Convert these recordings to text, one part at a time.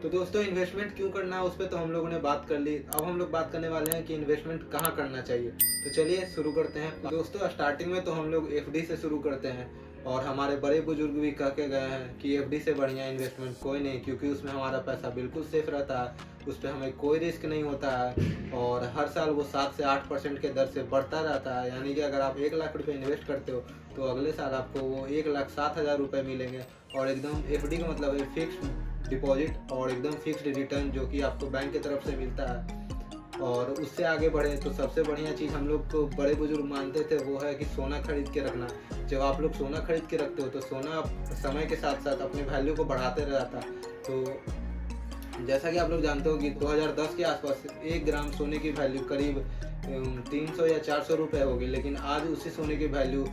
तो दोस्तों इन्वेस्टमेंट क्यों करना है उस पर तो हम लोगों ने बात कर ली। अब हम लोग बात करने वाले हैं कि इन्वेस्टमेंट कहाँ करना चाहिए। तो चलिए शुरू करते हैं। दोस्तों स्टार्टिंग में तो हम लोग एफडी से शुरू करते हैं और हमारे बड़े बुजुर्ग भी कह के गए हैं कि एफडी से बढ़िया इन्वेस्टमेंट कोई नहीं, क्योंकि उसमें हमारा पैसा बिल्कुल सेफ रहता है, उस पर हमें कोई रिस्क नहीं होता है और हर साल वो 7 से 8% के दर से बढ़ता रहता है। यानी कि अगर आप 1 लाख रुपये इन्वेस्ट करते हो तो अगले साल आपको वो 1,07,000 रुपये मिलेंगे। और एकदम एफडी का मतलब है फिक्स्ड डिपॉजिट और एकदम फिक्स्ड रिटर्न जो कि आपको बैंक की तरफ से मिलता है। और उससे आगे बढ़े तो सबसे बढ़िया चीज़ हम लोग को बड़े बुजुर्ग मानते थे वो है कि सोना खरीद के रखना। जब आप लोग सोना खरीद के रखते हो तो सोना समय के साथ साथ अपने वैल्यू को बढ़ाते रहता। तो जैसा कि आप लोग जानते हो कि 2010 के आसपास 1 ग्राम सोने की वैल्यू करीब 300 या 400 रुपये होगी, लेकिन आज उसी सोने की वैल्यू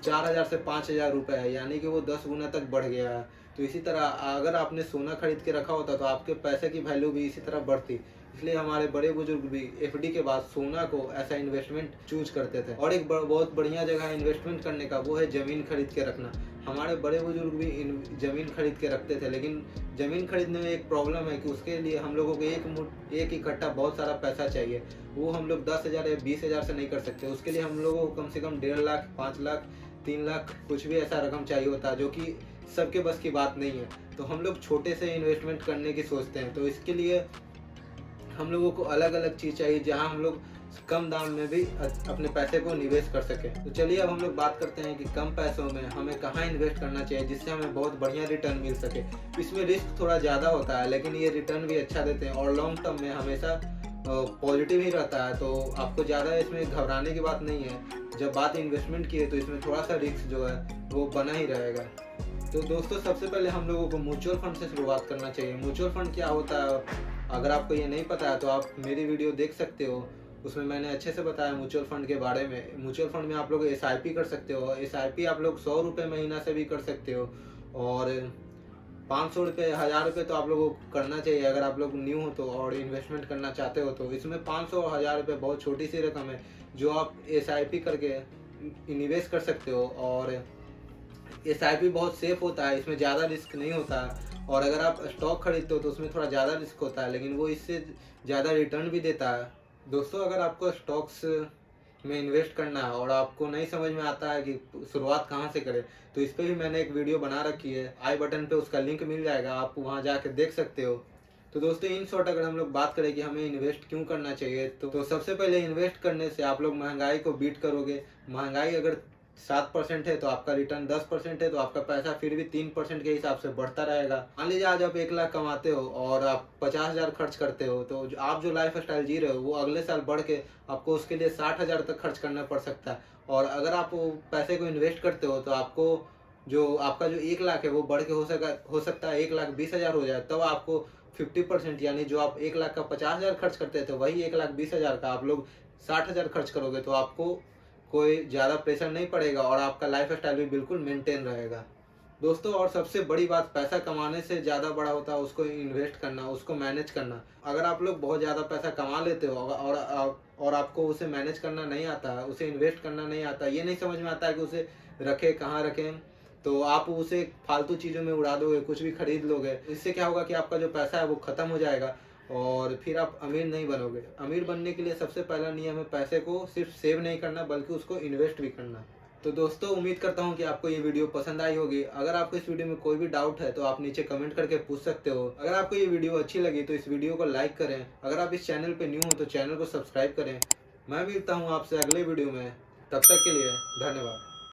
4,000 से 5,000 रुपये है, यानी कि वो 10 गुना तक बढ़ गया है। तो इसी तरह अगर आपने सोना खरीद के रखा होता तो आपके पैसे की वैल्यू भी इसी तरह बढ़ती। इसलिए हमारे बड़े बुजुर्ग भी एफडी के बाद सोना को ऐसा इन्वेस्टमेंट चूज करते थे। और एक बहुत बढ़िया जगह है इन्वेस्टमेंट करने का, वो है ज़मीन खरीद के रखना। हमारे बड़े बुजुर्ग भी ज़मीन खरीद के रखते थे, लेकिन ज़मीन खरीदने में एक प्रॉब्लम है कि उसके लिए हम लोगों को एक इकट्ठा बहुत सारा पैसा चाहिए। वो हम लोग 10,000 या 20,000 से नहीं कर सकते। उसके लिए हम लोगों को कम से कम 1.5 लाख, 5 लाख, 3 लाख कुछ भी ऐसा रकम चाहिए होता है, जो कि सबके बस की बात नहीं है। तो हम लोग छोटे से इन्वेस्टमेंट करने की सोचते हैं। तो इसके लिए हम लोगों को अलग अलग चीज़ चाहिए जहां हम लोग कम दाम में भी अपने पैसे को निवेश कर सकें। तो चलिए अब हम लोग बात करते हैं कि कम पैसों में हमें कहाँ इन्वेस्ट करना चाहिए जिससे हमें बहुत बढ़िया रिटर्न मिल सके। इसमें रिस्क थोड़ा ज़्यादा होता है, लेकिन ये रिटर्न भी अच्छा देते हैं और लॉन्ग टर्म में हमेशा पॉजिटिव ही रहता है। तो आपको ज़्यादा इसमें घबराने की बात नहीं है। जब बात इन्वेस्टमेंट की है तो इसमें थोड़ा सा रिस्क जो है वो बना ही रहेगा। तो दोस्तों सबसे पहले हम लोगों को म्यूचुअल फंड से शुरुआत करना चाहिए। म्यूचुअल फंड क्या होता है, अगर आपको ये नहीं पता है तो आप मेरी वीडियो देख सकते हो, उसमें मैंने अच्छे से बताया म्यूचुअल फंड के बारे में। म्यूचुअल फंड में आप लोग एसआईपी कर सकते हो। एसआईपी आप लोग 100 रुपये महीना से भी कर सकते हो और 500 रुपये, 1,000 रुपये तो आप लोगों को करना चाहिए अगर आप लोग न्यू हो तो और इन्वेस्टमेंट करना चाहते हो। तो इसमें 500 और 1,000 रुपये बहुत छोटी सी रकम है जो आप एसआईपी करके निवेश कर सकते हो। और एसआईपी बहुत सेफ होता है, इसमें ज़्यादा रिस्क नहीं होता है। और अगर आप स्टॉक खरीदते हो तो उसमें थोड़ा ज़्यादा रिस्क होता है, लेकिन वो इससे ज़्यादा रिटर्न भी देता है। दोस्तों अगर आपको स्टॉक्स में इन्वेस्ट करना है और आपको नहीं समझ में आता है कि शुरुआत कहाँ से करें, तो इस पर भी मैंने एक वीडियो बना रखी है। आई बटन पे उसका लिंक मिल जाएगा, आप वहाँ जाके देख सकते हो। तो दोस्तों इन शॉर्ट अगर हम लोग बात करें कि हमें इन्वेस्ट क्यों करना चाहिए, तो सबसे पहले इन्वेस्ट करने से आप लोग महंगाई को बीट करोगे। महंगाई अगर 7% है तो आपका रिटर्न 10% है, तो आपका पैसा फिर भी 3% के हिसाब से बढ़ता रहेगा। मान लीजिए आज आप 1 लाख कमाते हो और आप 50,000 खर्च करते हो, तो आप जो लाइफ स्टाइल जी रहे हो वो अगले साल बढ़ के आपको उसके लिए 60,000 तक खर्च करना पड़ सकता है। और अगर आप पैसे को इन्वेस्ट करते हो तो आपको आपका जो 1 लाख है वो बढ़ के हो सकता है 1,20,000 हो जाए। तब आपको 50%, यानी जो आप 1 लाख का 50,000 खर्च करते थे वही 1,20,000 का आप लोग 60,000 खर्च करोगे, तो आपको कोई ज़्यादा प्रेशर नहीं पड़ेगा और आपका लाइफ स्टाइल भी बिल्कुल मेंटेन रहेगा। दोस्तों और सबसे बड़ी बात, पैसा कमाने से ज़्यादा बड़ा होता है उसको इन्वेस्ट करना, उसको मैनेज करना। अगर आप लोग बहुत ज़्यादा पैसा कमा लेते हो और आपको उसे मैनेज करना नहीं आता है, उसे इन्वेस्ट करना नहीं आता, ये नहीं समझ में आता है कि उसे रखें कहाँ रखें, तो आप उसे फालतू चीज़ों में उड़ा दोगे, कुछ भी खरीद लोगे। इससे क्या होगा कि आपका जो पैसा है वो ख़त्म हो जाएगा और फिर आप अमीर नहीं बनोगे। अमीर बनने के लिए सबसे पहला नियम है पैसे को सिर्फ सेव नहीं करना बल्कि उसको इन्वेस्ट भी करना। तो दोस्तों उम्मीद करता हूँ कि आपको ये वीडियो पसंद आई होगी। अगर आपको इस वीडियो में कोई भी डाउट है तो आप नीचे कमेंट करके पूछ सकते हो। अगर आपको ये वीडियो अच्छी लगी तो इस वीडियो को लाइक करें। अगर आप इस चैनल पर न्यू हो तो चैनल को सब्सक्राइब करें। मैं मिलता हूँ आपसे अगले वीडियो में, तब तक के लिए धन्यवाद।